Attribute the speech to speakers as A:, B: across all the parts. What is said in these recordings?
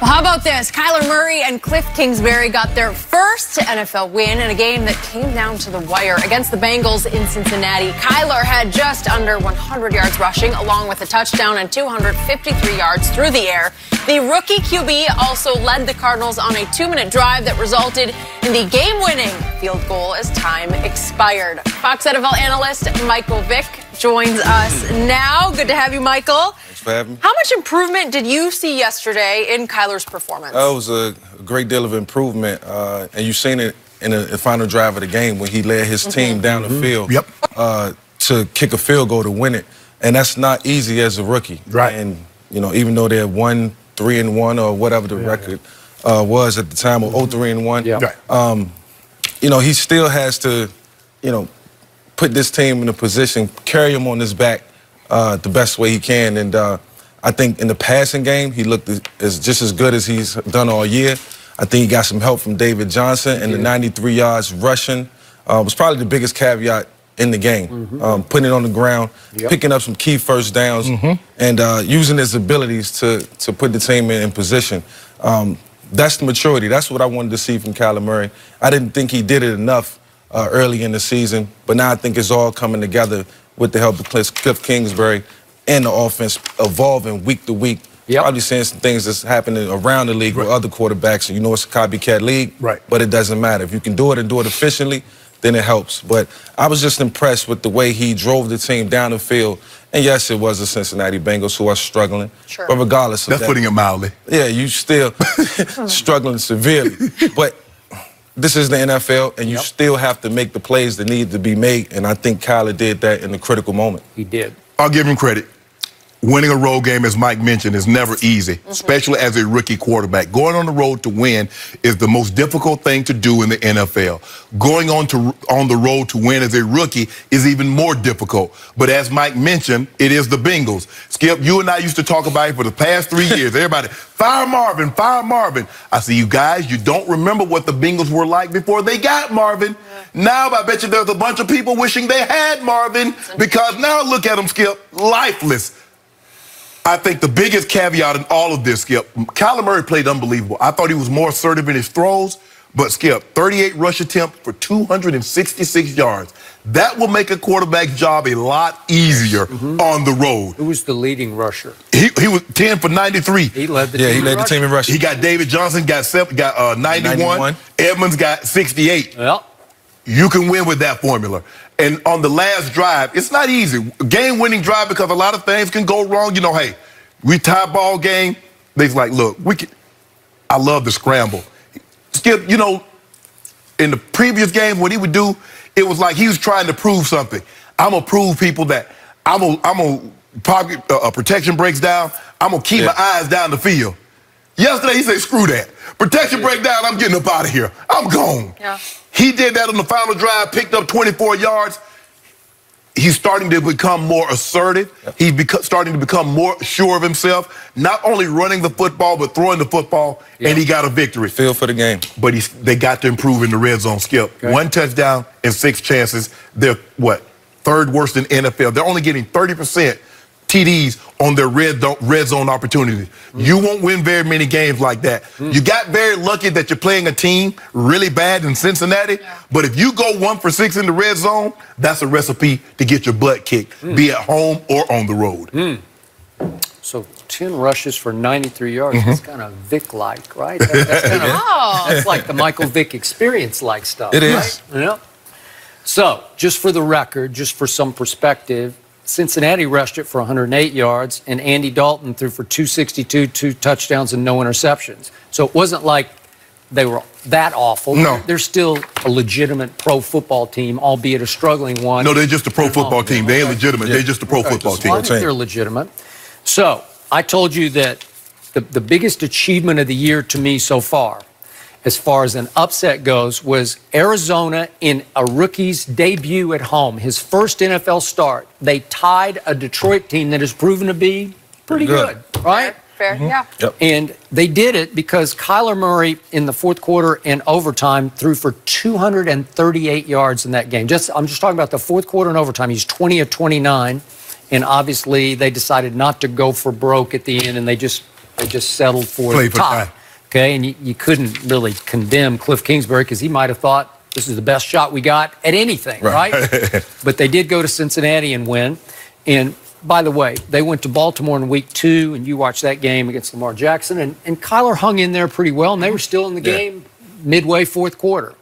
A: Well, how about this? Kyler Murray and Cliff Kingsbury got their first NFL win in a game that came down to the wire against the Bengals in Cincinnati. Kyler had just under 100 yards rushing, along with a touchdown and 253 yards through the air. The rookie QB also led the Cardinals on a 2-minute drive that resulted in the game-winning field goal as time expired. Fox NFL analyst Michael Vick joins us now. Good to have you, Michael.
B: Thanks for having me.
A: How much improvement did you see yesterday in Kyler's performance?
B: It was a great deal of improvement, and you've seen it in the final drive of the game when he led his team down the field to kick a field goal to win it. And that's not easy as a rookie.
C: Right.
B: And, you know, even though they're 1-3-1 or whatever the record was at the time, or 0-3-1, you know, he still has to, you know, put this team in a position, carry him on his back the best way he can. And I think in the passing game, he looked just as good as he's done all year. I think he got some help from David Johnson, and the 93 yards rushing was probably the biggest caveat in the game. Putting it on the ground, picking up some key first downs, and using his abilities to put the team in position. That's the maturity. That's what I wanted to see from Kyler Murray. I didn't think he did it enough early in the season, but now I think it's all coming together with the help of Cliff Kingsbury and the offense evolving week to week. Probably seeing some things that's happening around the league with other quarterbacks. And you know it's a copycat league, but it doesn't matter. If you can do it and do it efficiently, then it helps. But I was just impressed with the way he drove the team down the field. And yes, it was the Cincinnati Bengals who are struggling. But regardless of that.
C: That's putting it mildly.
B: Yeah, you still struggling severely. But this is the NFL, and you still have to make the plays that need to be made. And I think Kyler did that in a critical moment.
D: He did.
C: I'll give him credit. Winning a road game, as Mike mentioned, is never easy, especially as a rookie quarterback. Going on the road to win is the most difficult thing to do in the NFL. Going on the road to win as a rookie is even more difficult. But as Mike mentioned, it is the Bengals. Skip, you and I used to talk about it for the past 3 years. Everybody, fire Marvin, fire Marvin. I see you guys, you don't remember what the Bengals were like before they got Marvin. Now I bet you there's a bunch of people wishing they had Marvin, because now look at them, Skip, lifeless. I think the biggest caveat in all of this, Skip, Kyler Murray played unbelievable. I thought he was more assertive in his throws, but Skip, 38 rush attempts for 266 yards. That will make a quarterback's job a lot easier on the road.
D: Who was the leading rusher?
C: He was 10 for 93.
D: He led the team.
B: He led the team in rushing.
C: He got David Johnson, got 91. Edmonds got 68. You can win with that formula. And on the last drive, it's not easy. Game-winning drive, because a lot of things can go wrong. You know, hey, we tie ball game. They's like, look, I love the scramble. Skip, you know, in the previous games, what he would do, it was like he was trying to prove something. I'm going to prove people that I'm going to protection breaks down. I'm going to keep my eyes down the field. Yesterday, he said, screw that. Protection break down, I'm getting up out of here. I'm gone. He did that on the final drive, picked up 24 yards. He's starting to become more assertive. He's starting to become more sure of himself, not only running the football, but throwing the football, and he got a victory.
B: Feel for the game.
C: But they got to improve in the red zone, Skip. 1 touchdown and 6 chances. They're, what, third worst in NFL. They're only getting 30% TDs on their red zone opportunities. You won't win very many games like that. You got very lucky that you're playing a team really bad in Cincinnati, but if you go 1 for 6 in the red zone, that's a recipe to get your butt kicked, be at home or on the road.
D: So 10 rushes for 93 yards. That's kind of Vick-like, right? That's kind of that's like the Michael Vick experience-like stuff.
B: It is.
D: Yeah. So, just for the record, just for some perspective, Cincinnati rushed it for 108 yards, and Andy Dalton threw for 262, 2 touchdowns, and no interceptions. So it wasn't like they were that awful.
C: No.
D: They're still a legitimate pro football team, albeit a struggling one.
C: No, they're just a pro football team. They ain't legitimate. They're just a pro football team.
D: I think they're legitimate. So I told you that the biggest achievement of the year to me so far as an upset goes, was Arizona in a rookie's debut at home, his first NFL start. They tied a Detroit team that has proven to be pretty good, right?
A: Fair, yeah.
D: And they did it because Kyler Murray in the fourth quarter and overtime threw for 238 yards in that game. I'm just talking about the fourth quarter and overtime. He's 20 of 29, and obviously they decided not to go for broke at the end, and they just They just settled for the tie. Okay, and you couldn't really condemn Cliff Kingsbury because he might have thought this is the best shot we got at anything, right? But they did go to Cincinnati and win. And by the way, they went to Baltimore in week 2, and you watched that game against Lamar Jackson, and Kyler hung in there pretty well, and they were still in the game midway fourth quarter.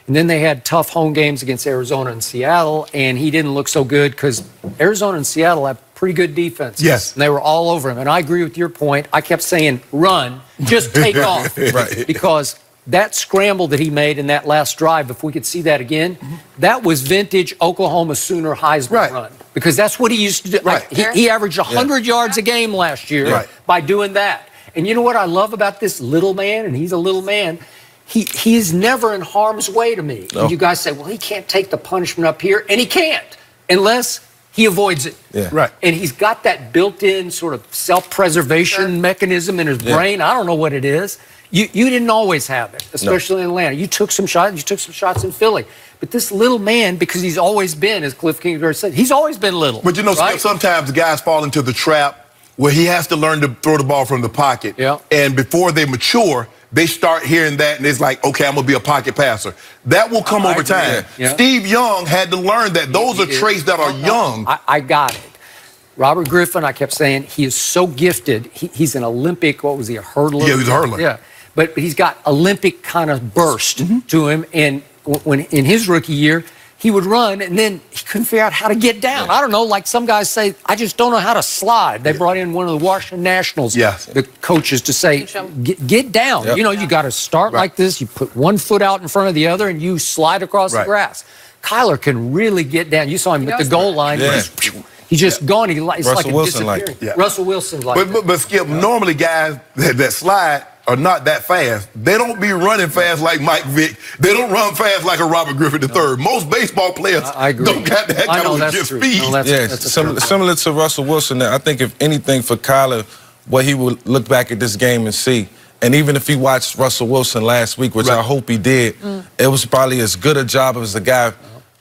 D: And then they had tough home games against Arizona and Seattle, and he didn't look so good because Arizona and Seattle have pretty good defense.
C: Yes.
D: And they were all over him. And I agree with your point. I kept saying, run, just take off.
B: Right.
D: Because that scramble that he made in that last drive, if we could see that again, that was vintage Oklahoma Sooner Heisman run. Because that's what he used to do. Like, he averaged 100 yards a game last year by doing that. And you know what I love about this little man, and he's a little man, he is never in harm's way to me. No. And you guys say, well, he can't take the punishment up here, and he can't unless he avoids it.
B: Yeah.
C: Right.
D: And he's got that built-in sort of self-preservation mechanism in his brain. I don't know what it is. You didn't always have it, especially in Atlanta. You took some shots. You took some shots in Philly. But this little man, because he's always been, as Cliff Kingsbury said, he's always been little.
C: But you know, sometimes guys fall into the trap where he has to learn to throw the ball from the pocket.
D: Yeah.
C: And before they mature, they start hearing that, and it's like, okay, I'm going to be a pocket passer. That will come over time.
D: Yeah.
C: Steve Young had to learn that. Those are traits that are young.
D: I got it. Robert Griffin, I kept saying, he is so gifted. He's an Olympic, what was he, a hurdler?
C: Yeah, he was a hurdler.
D: Yeah. But he's got Olympic kind of burst to him. And when in his rookie year, he would run, and then he couldn't figure out how to get down. I don't know, like some guys say, I just don't know how to slide. They brought in one of the Washington Nationals, the coaches, to say, get down. Yep. You know, you got to start like this. You put one foot out in front of the other, and you slide across the grass. Kyler can really get down. You saw him at the goal line. He's just gone. He's like a disappearing. Russell Wilson like
C: But Skip, normally guys that slide are not that fast. They don't be running fast like Mike Vick. They don't run fast like a Robert Griffin III. Most baseball players don't got that kind of legit speed.
B: Similar to Russell Wilson. I think if anything for Kyler, what he would look back at this game and see, and even if he watched Russell Wilson last week, which I hope he did, it was probably as good a job as the guy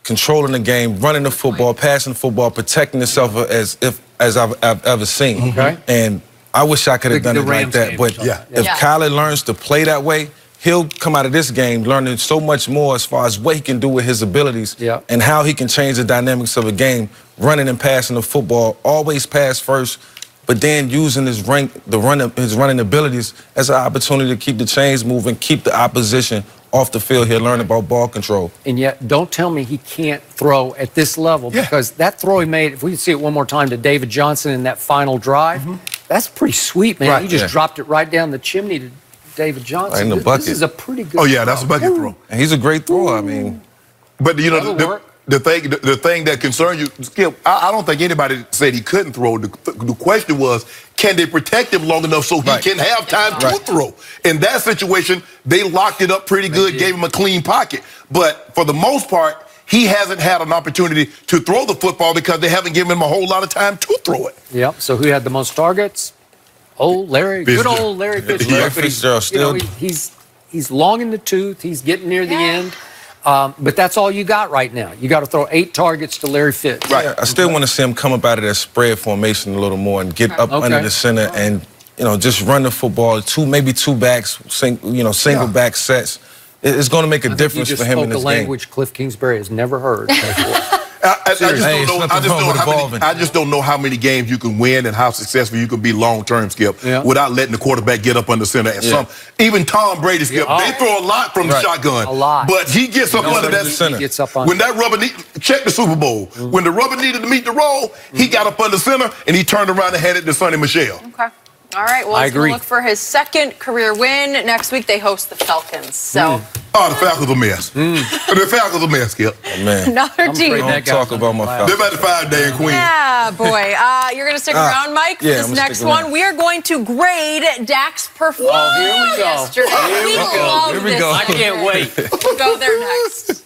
B: controlling the game, running the football, passing the football, protecting himself as I've ever seen. And I wish I could have done it like that. But if Kyler learns to play that way, he'll come out of this game learning so much more as far as what he can do with his abilities and how he can change the dynamics of a game, running and passing the football, always pass first, but then using his running abilities as an opportunity to keep the chains moving, keep the opposition off the field. He'll learn about ball control.
D: And yet, don't tell me he can't throw at this level, because that throw he made, if we could see it one more time to David Johnson in that final drive, that's pretty sweet, man. He just dropped it right down the chimney to David Johnson.
B: In the bucket.
D: This is a pretty good
C: throw. That's a bucket throw.
B: And he's a great thrower, I mean.
C: But, you know, the thing that concerns you, Skip, I don't think anybody said he couldn't throw. The question was, can they protect him long enough so he can have time to throw? In that situation, they locked it up pretty good, gave him a clean pocket. But for the most part, he hasn't had an opportunity to throw the football because they haven't given him a whole lot of time to throw it.
D: Yep. So who had the most targets? Larry. Good old Larry Fitzgerald.
B: Fitzgerald
D: he's long in the tooth. He's getting near the end. But that's all you got right now. You got to throw 8 targets to Larry Fitz.
B: I still want to see him come up out of that spread formation a little more and get up under the center and, you know, just run the football. Maybe two backs, single back sets. It's going to make a difference for him in this game.
D: You just spoke a language Cliff Kingsbury has never heard before.
C: I just don't know how many games you can win and how successful you can be long-term, Skip, without letting the quarterback get up under center. And even Tom Brady, Skip, they throw a lot from the shotgun. A lot. But he gets up under that center. When that rubber check the Super Bowl. When the rubber needed to meet the roll, he got up under center, and he turned around and handed it to Sonny Michel.
A: Okay. All right, well, he's going to look for his second career win. Next week, they host the Falcons. So.
C: Oh, the Falcons a mess. The Falcons a mess, Skip.
B: Oh, man.
A: Another team.
B: Don't talk about my Falcons.
C: They're about to fire Dan Quinn.
A: Yeah, boy. You're going to stick around, Mike, for this next one. We are going to grade Dak's performance yesterday.
D: Here we go. I can't wait.
A: We'll go there next.